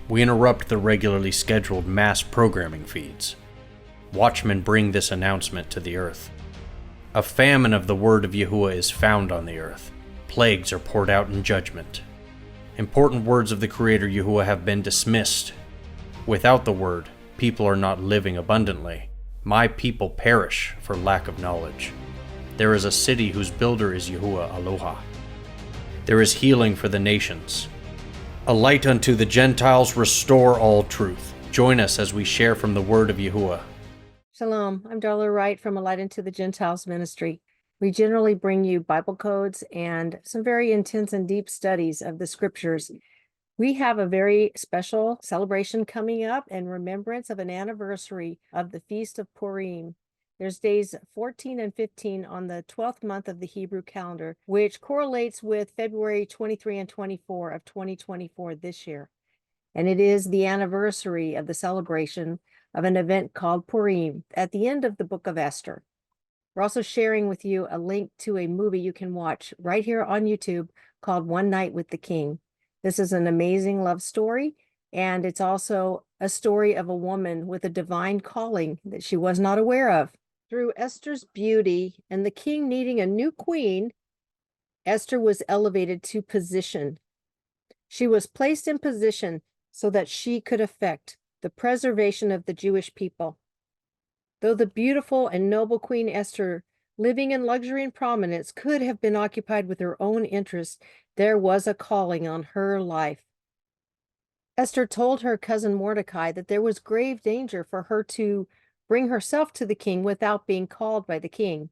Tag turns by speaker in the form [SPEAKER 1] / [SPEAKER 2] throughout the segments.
[SPEAKER 1] We interrupt the regularly scheduled mass programming feeds. Watchmen bring this announcement to the earth. A famine of the word of Yahuwah is found on the earth. Plagues are poured out in judgment. Important words of the Creator Yahuwah have been dismissed. Without the word, people are not living abundantly. My people perish for lack of knowledge. There is a city whose builder is Yahuwah Aloha. There is healing for the nations. A light unto the Gentiles, restore all truth. Join us as we share from the word of Yahuwah.
[SPEAKER 2] Shalom, I'm Darla Wright from A Light Unto the Gentiles ministry. We generally bring you Bible codes and some very intense and deep studies of the scriptures. We have a very special celebration coming up in remembrance of an anniversary of the Feast of Purim. There's days 14 and 15 on the 12th month of the Hebrew calendar, which correlates with February 23 and 24 of 2024 this year. And it is the anniversary of the celebration of an event called Purim at the end of the Book of Esther. We're also sharing with you a link to a movie you can watch right here on YouTube called One Night with the King. This is an amazing love story, and it's also a story of a woman with a divine calling that she was not aware of. Through Esther's beauty and the king needing a new queen, Esther was elevated to position. She was placed in position so that she could affect the preservation of the Jewish people. Though the beautiful and noble Queen Esther, living in luxury and prominence, could have been occupied with her own interests, there was a calling on her life. Esther told her cousin Mordecai that there was grave danger for her to bring herself to the king without being called by the king.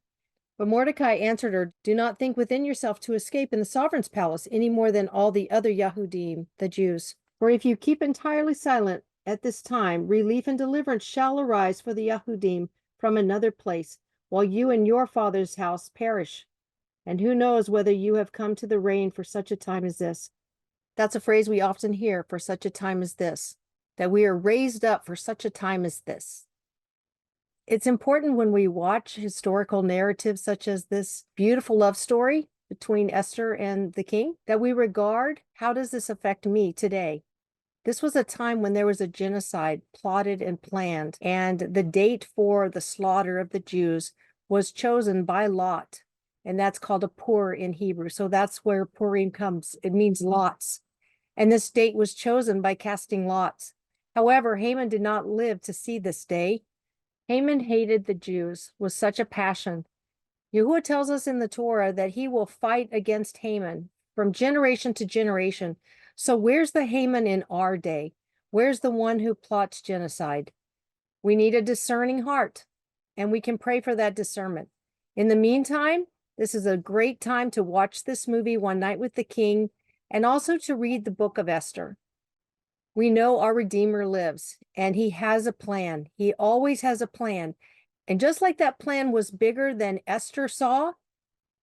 [SPEAKER 2] But Mordecai answered her, "Do not think within yourself to escape in the sovereign's palace any more than all the other Yahudim, the Jews. For if you keep entirely silent at this time, relief and deliverance shall arise for the Yahudim from another place, while you and your father's house perish. And who knows whether you have come to the reign for such a time as this?" That's a phrase we often hear, for such a time as this, that we are raised up for such a time as this. It's important when we watch historical narratives such as this beautiful love story between Esther and the king, that we regard, how does this affect me today? This was a time when there was a genocide plotted and planned, and the date for the slaughter of the Jews was chosen by lot, and that's called a Pur in Hebrew. So that's where Purim comes. It means lots. And this date was chosen by casting lots. However, Haman did not live to see this day. Haman hated the Jews with such a passion. Yahuwah tells us in the Torah that he will fight against Haman from generation to generation. So where's the Haman in our day? Where's the one who plots genocide? We need a discerning heart, and we can pray for that discernment. In the meantime, this is a great time to watch this movie, One Night with the King, and also to read the Book of Esther. We know our Redeemer lives, and he has a plan. He always has a plan. And just like that plan was bigger than Esther saw,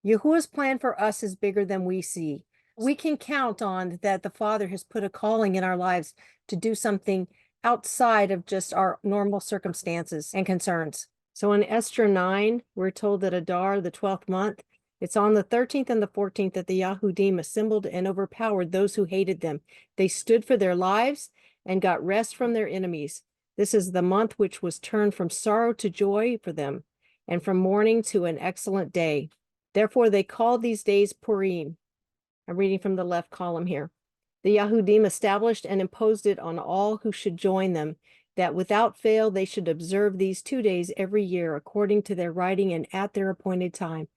[SPEAKER 2] Yahuwah's plan for us is bigger than we see. We can count on that the Father has put a calling in our lives to do something outside of just our normal circumstances and concerns. So in Esther 9, we're told that Adar, the 12th month, it's on the 13th and the 14th that the Yahudim assembled and overpowered those who hated them. They stood for their lives and got rest from their enemies. This is the month which was turned from sorrow to joy for them, and from mourning to an excellent day. Therefore they called these days Purim. I'm reading from the left column here. The Yahudim established and imposed it on all who should join them, that without fail they should observe these 2 days every year according to their writing and at their appointed time,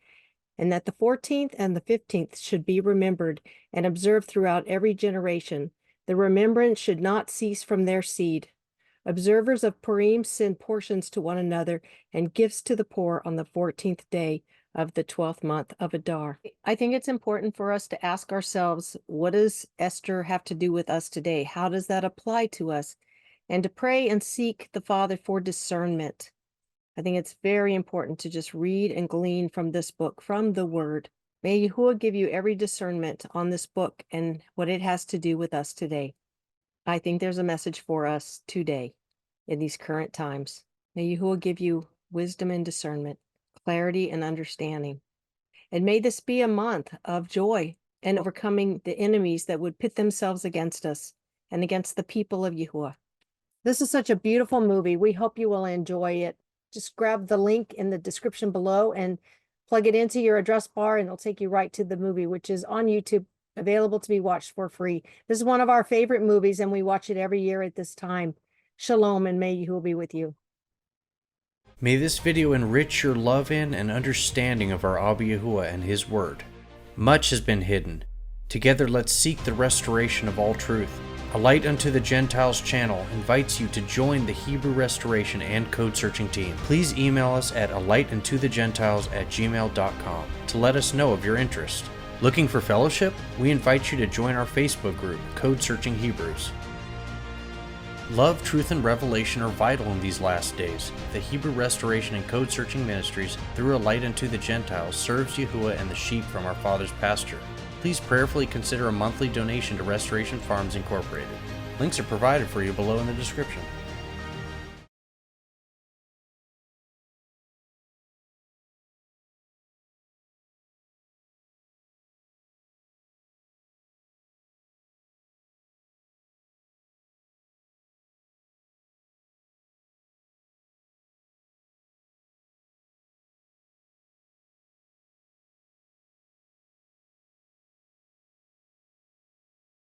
[SPEAKER 2] and that the 14th and the 15th should be remembered and observed throughout every generation. The remembrance should not cease from their seed. Observers of Purim send portions to one another and gifts to the poor on the 14th day of the 12th month of Adar. I think it's important for us to ask ourselves, what does Esther have to do with us today? How does that apply to us? And to pray and seek the Father for discernment. I think it's very important to just read and glean from this book, from the Word. May Yahuwah give you every discernment on this book and what it has to do with us today. I think there's a message for us today in these current times. May Yahuwah give you wisdom and discernment, clarity and understanding. And may this be a month of joy and overcoming the enemies that would pit themselves against us. and against the people of Yahuwah. This is such a beautiful movie. We hope you will enjoy it. Just grab the link in the description below and plug it into your address bar, and it'll take you right to the movie, which is on YouTube, available to be watched for free. This is one of our favorite movies, and we watch it every year at this time. Shalom, and may Yahuwah be with you.
[SPEAKER 1] May this video enrich your love in and understanding of our Abba Yahuwah and His Word. Much has been hidden. Together let's seek the restoration of all truth. A Light Unto the Gentiles channel invites you to join the Hebrew Restoration and Code Searching team. Please email us at alightuntothe@gmail.com to let us know of your interest. Looking for fellowship? We invite you to join our Facebook group, Code Searching Hebrews. Love, truth, and revelation are vital in these last days. The Hebrew Restoration and Code Searching Ministries, through A Light Unto the Gentiles, serves Yahuwah and the sheep from our Father's pasture. Please prayerfully consider a monthly donation to Restoration Farms Incorporated. Links are provided for you below in the description.